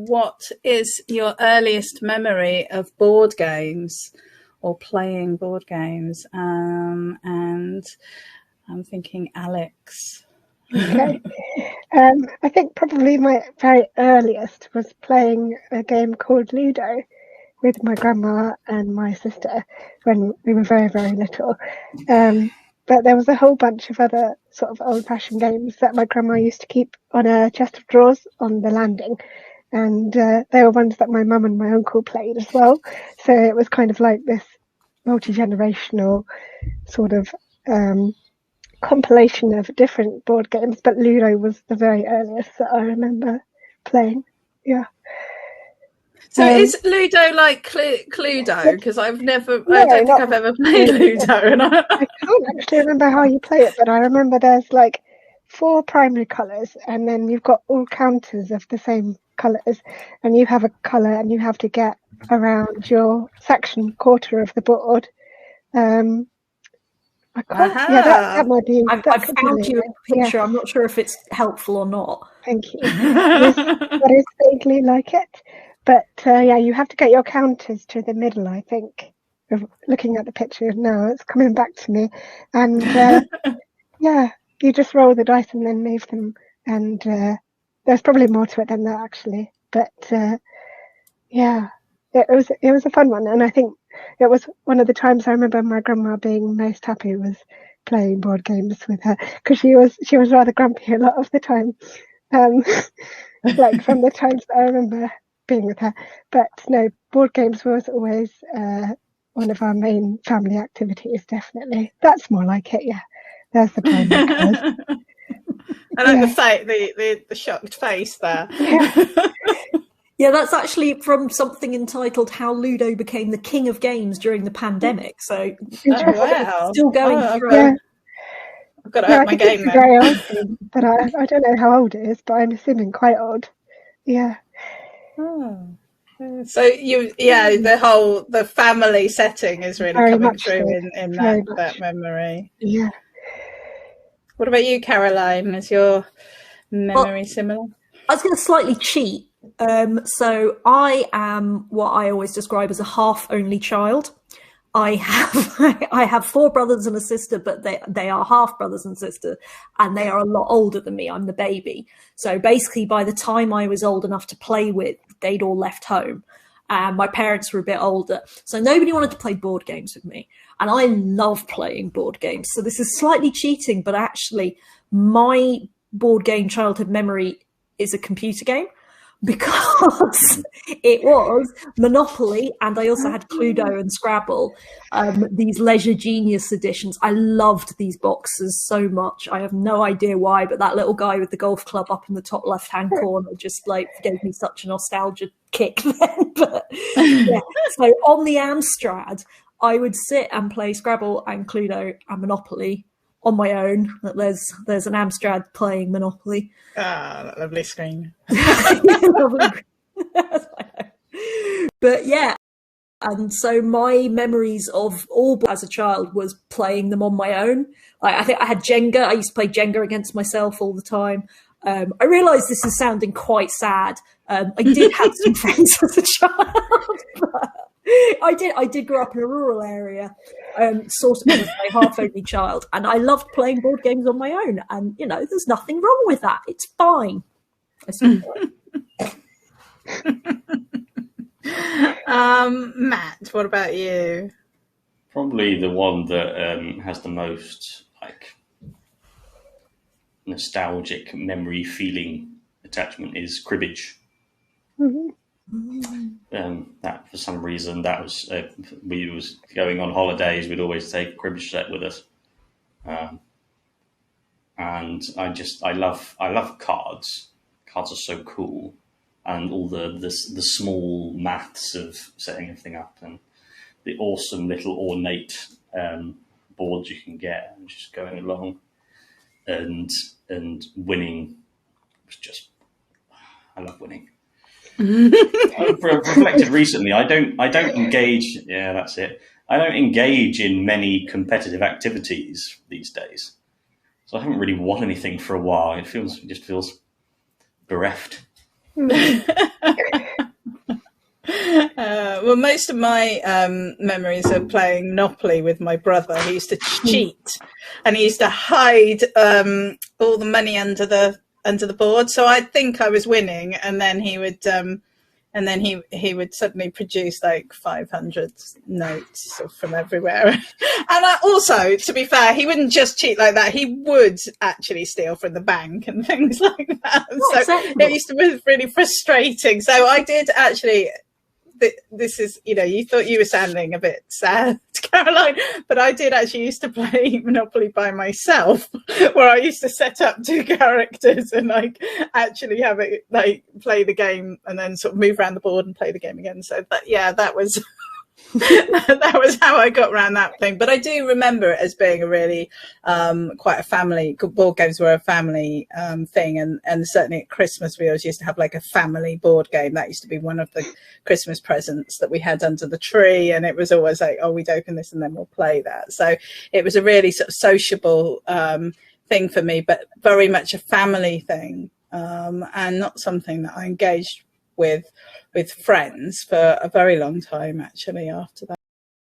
what is your earliest memory of board games or playing board games? And I'm thinking Alex. Okay. I think probably my very earliest was playing a game called Ludo with my grandma and my sister when we were very, very little. But there was a whole bunch of other sort of old-fashioned games that my grandma used to keep on a chest of drawers on the landing. And they were ones that my mum and my uncle played as well. So it was kind of like this multi-generational sort of compilation of different board games. But Ludo was the very earliest that I remember playing. Yeah. So is Ludo like Cluedo? Because I don't think I've ever played Ludo. And I can't actually remember how you play it, but I remember there's like 4 primary colours, and then you've got all counters of the same colours, and you have a colour, and you have to get around your section quarter of the board. I can't. Yeah, that might be. I've found you a picture. Yeah. I'm not sure if it's helpful or not. Thank you. That is vaguely like it. But yeah, you have to get your counters to the middle, I think. Looking at the picture now, it's coming back to me. And yeah, you just roll the dice and then move them. And there's probably more to it than that, actually. But yeah, it was a fun one. And I think it was one of the times I remember my grandma being most happy was playing board games with her, because she was rather grumpy a lot of the time. Like from the times that I remember being with her. But no, board games was always one of our main family activities, definitely. That's more like it, yeah. There's the primary colours. I like the shocked face there. Yeah. Yeah, that's actually from something entitled How Ludo Became the King of Games During the Pandemic. So wow. Still going through. Yeah. I've got to up my game now. Very old, but I don't know how old it is, but I'm assuming quite old. Yeah. Oh. So the family setting is really very coming through in that memory. Yeah. What about you, Caroline? Is your memory similar? I was going to slightly cheat. So I am what I always describe as a half-only child. I have 4 brothers and a sister, but they are half brothers and sisters, and they are a lot older than me. I'm the baby. So basically, by the time I was old enough to play with, they'd all left home. And my parents were a bit older. So nobody wanted to play board games with me. And I love playing board games. So this is slightly cheating, but actually my board game childhood memory is a computer game. Because it was Monopoly, and I also had Cluedo and Scrabble, these Leisure Genius editions. I loved these boxes so much. I have no idea why, but that little guy with the golf club up in the top left-hand corner just gave me such a nostalgia kick then. But yeah, so on the Amstrad, I would sit and play Scrabble and Cluedo and Monopoly on my own. There's an Amstrad playing Monopoly. Ah, that lovely screen. But yeah, and so my memories of all as a child was playing them on my own. Like, I think I had Jenga. I used to play Jenga against myself all the time. I realise this is sounding quite sad. I did have some friends as a child. But I did grow up in a rural area, sort of as a half-only child, and I loved playing board games on my own. And there's nothing wrong with that. It's fine. Matt, what about you? Probably the one that has the most nostalgic memory feeling attachment is cribbage. Mm-hmm. That for some reason that was we was going on holidays, we'd always take a cribbage set with us, and I love cards. Cards are so cool, and all the small maths of setting everything up, and the awesome little ornate boards you can get, and just going along and winning was just, I love winning. I've reflected recently. I don't engage. Yeah, that's it. I don't engage in many competitive activities these days, so I haven't really won anything for a while. It just feels bereft. Well, most of my memories are playing Monopoly with my brother. He used to cheat, and he used to hide all the money under the board. So I think I was winning, and then he would he would suddenly produce like 500 notes from everywhere. And also, to be fair, he wouldn't just cheat like that. He would actually steal from the bank and things like that. So it used to be really frustrating. So I did actually. This is, you thought you were sounding a bit sad, Caroline, but I did actually used to play Monopoly by myself, where I used to set up 2 characters and actually have it play the game and then sort of move around the board and play the game again. So that was that was how I got around that thing. But I do remember it as being a really quite a family. Board games were a family thing, and certainly at Christmas we always used to have like a family board game. That used to be one of the Christmas presents that we had under the tree, and it was always like, oh, we'd open this and then we'll play that. So it was a really sort of sociable thing for me, but very much a family thing, and not something that I engaged with friends for a very long time actually after that.